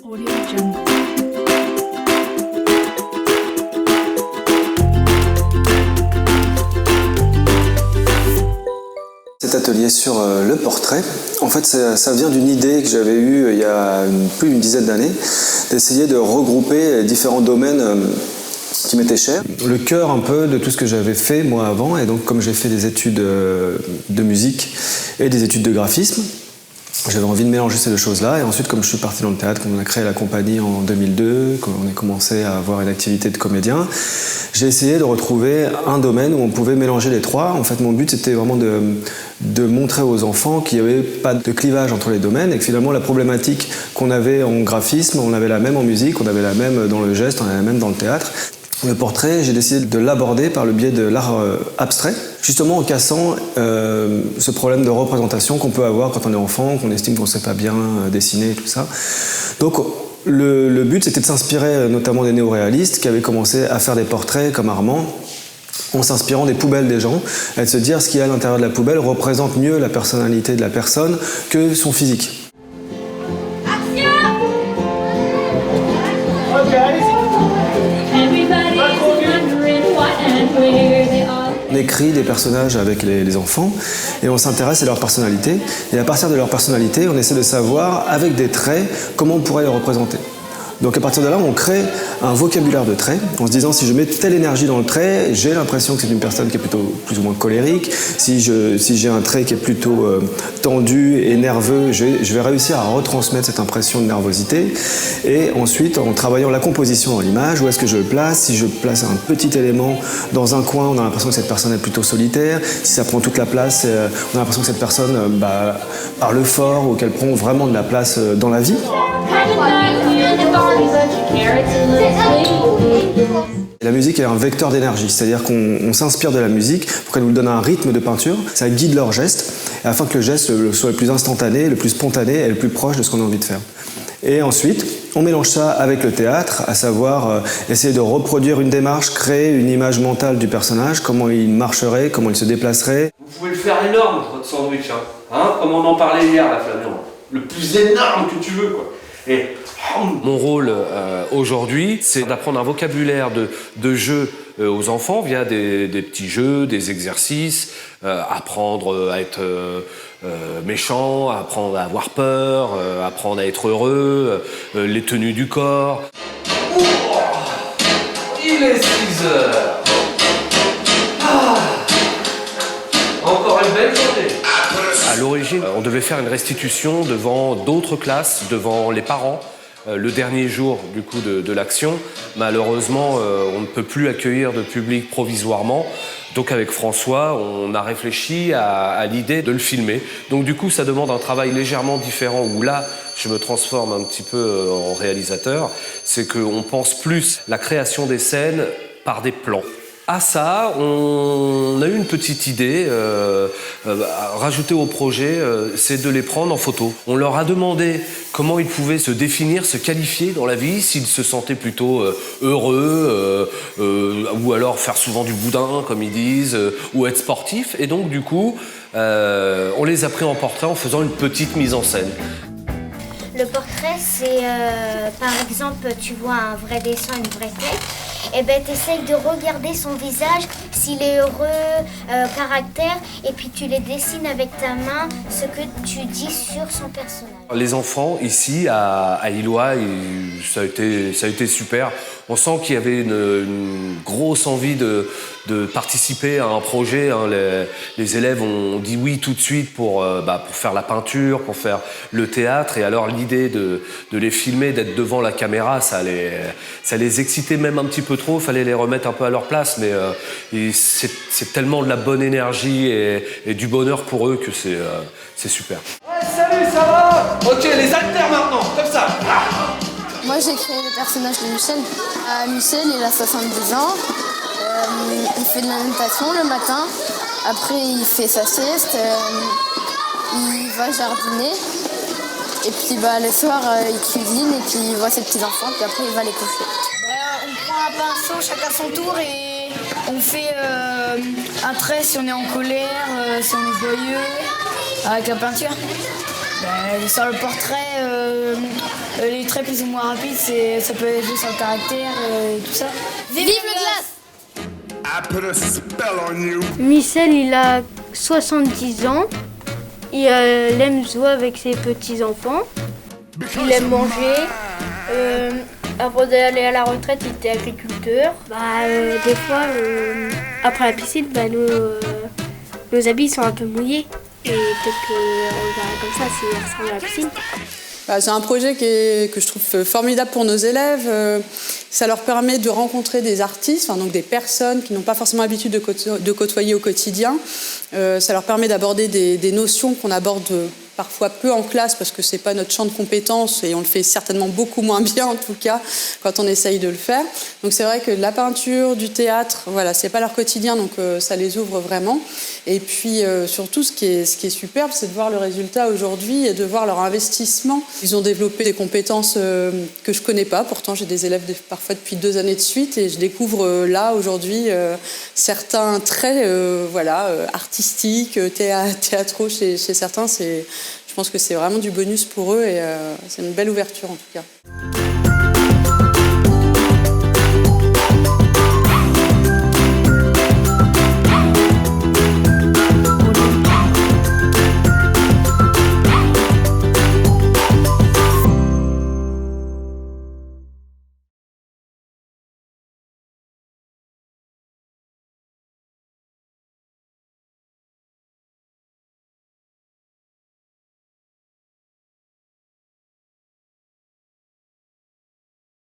Audio Jungle. Cet atelier sur le portrait, en fait ça vient d'une idée que j'avais eue il y a plus d'une dizaine d'années, d'essayer de regrouper différents domaines qui m'étaient chers. Le cœur un peu de tout ce que j'avais fait moi avant, et donc comme j'ai fait des études de musique et des études de graphisme, j'avais envie de mélanger ces deux choses-là, et ensuite comme je suis parti dans le théâtre, comme on a créé la compagnie en 2002, quand on a commencé à avoir une activité de comédien, j'ai essayé de retrouver un domaine où on pouvait mélanger les trois. En fait, mon but c'était vraiment de montrer aux enfants qu'il n'y avait pas de clivage entre les domaines, et que finalement la problématique qu'on avait en graphisme, on avait la même en musique, on avait la même dans le geste, on avait la même dans le théâtre. Le portrait, j'ai décidé de l'aborder par le biais de l'art abstrait, justement en cassant ce problème de représentation qu'on peut avoir quand on est enfant, qu'on estime qu'on ne sait pas bien dessiner, tout ça. Donc le but, c'était de s'inspirer notamment des néo-réalistes qui avaient commencé à faire des portraits comme Armand, en s'inspirant des poubelles des gens, et de se dire ce qu'il y a à l'intérieur de la poubelle représente mieux la personnalité de la personne que son physique. On écrit des personnages avec les enfants et on s'intéresse à leur personnalité. Et à partir de leur personnalité, on essaie de savoir, avec des traits, comment on pourrait les représenter. Donc à partir de là, on crée un vocabulaire de traits, en se disant si je mets telle énergie dans le trait, j'ai l'impression que c'est une personne qui est plutôt plus ou moins colérique. Si j'ai un trait qui est plutôt tendu et nerveux, je vais réussir à retransmettre cette impression de nervosité. Et ensuite, en travaillant la composition dans l'image, où est-ce que je le place? Si je place un petit élément dans un coin, on a l'impression que cette personne est plutôt solitaire. Si ça prend toute la place, on a l'impression que cette personne parle fort ou qu'elle prend vraiment de la place dans la vie. La musique est un vecteur d'énergie, c'est-à-dire qu'on s'inspire de la musique pour qu'elle nous donne un rythme de peinture, ça guide leur geste, afin que le geste soit le plus instantané, le plus spontané et le plus proche de ce qu'on a envie de faire. Et ensuite, on mélange ça avec le théâtre, à savoir essayer de reproduire une démarche, créer une image mentale du personnage, comment il marcherait, comment il se déplacerait. Vous pouvez le faire énorme, votre sandwich, comme on en parlait hier, la Flavien. Le plus énorme que tu veux, quoi. Et mon rôle aujourd'hui, c'est d'apprendre un vocabulaire de jeu aux enfants via des petits jeux, des exercices, apprendre à être méchant, apprendre à avoir peur, apprendre à être heureux, les tenues du corps. Oh, il est 6 heures. Encore une belle journée. À l'origine, on devait faire une restitution devant d'autres classes, devant les parents, le dernier jour du coup de l'action. Malheureusement, on ne peut plus accueillir de public provisoirement. Donc avec François, on a réfléchi à l'idée de le filmer. Donc du coup, ça demande un travail légèrement différent où là, je me transforme un petit peu en réalisateur. C'est qu'on pense plus la création des scènes par des plans. À ça, on a eu une petite idée rajoutée au projet, c'est de les prendre en photo. On leur a demandé comment ils pouvaient se définir, se qualifier dans la vie, s'ils se sentaient plutôt heureux, ou alors faire souvent du boudin, comme ils disent, ou être sportif. Et donc, du coup, on les a pris en portrait en faisant une petite mise en scène. Le portrait, c'est par exemple, tu vois un vrai dessin, une vraie tête, et ben tu essayes de regarder son visage, s'il est heureux, caractère, et puis tu les dessines avec ta main, ce que tu dis sur son personnage. Les enfants, ici, à Illois, ça a été super. On sent qu'il y avait une grosse envie de participer à un projet. Les élèves ont dit oui tout de suite pour faire la peinture, pour faire le théâtre. Et alors l'idée de les filmer, d'être devant la caméra, ça les excitait même un petit peu trop. Il fallait les remettre un peu à leur place. Mais c'est tellement de la bonne énergie et du bonheur pour eux que c'est super. Ouais, salut, ça va? Ok, les haltères maintenant, comme ça. Moi, j'ai créé le personnage de Michel. Michel, il a 70 ans. Il fait de la natation le matin. Après, il fait sa sieste. Il va jardiner. Et puis, le soir, il cuisine et puis il voit ses petits-enfants. Puis après, il va les coucher. On prend un pinceau, chacun son tour, et on fait un trait si on est en colère, si on est joyeux, avec la peinture. Sur le portrait, les traits plus ou moins rapides, ça peut jouer sur le caractère et tout ça. Vive le glace! Michel, il a 70 ans. Il aime jouer avec ses petits-enfants. Il aime manger. Avant d'aller à la retraite, il était agriculteur. Des fois, après la piscine, nos habits sont un peu mouillés. Et peut-être qu'on verra comme ça si on ressemble à la piscine. C'est un projet que je trouve formidable pour nos élèves. Ça leur permet de rencontrer des artistes, donc des personnes qui n'ont pas forcément l'habitude de côtoyer au quotidien. Ça leur permet d'aborder des notions qu'on aborde parfois peu en classe parce que c'est pas notre champ de compétences et on le fait certainement beaucoup moins bien en tout cas quand on essaye de le faire. Donc c'est vrai que la peinture, du théâtre, voilà, c'est pas leur quotidien donc ça les ouvre vraiment. Et puis surtout ce qui est superbe, c'est de voir le résultat aujourd'hui et de voir leur investissement. Ils ont développé des compétences que je connais pas. Pourtant j'ai des élèves parfois depuis 2 années de suite et je découvre là aujourd'hui certains traits artistiques, théâtraux chez certains. Je pense que c'est vraiment du bonus pour eux et c'est une belle ouverture en tout cas.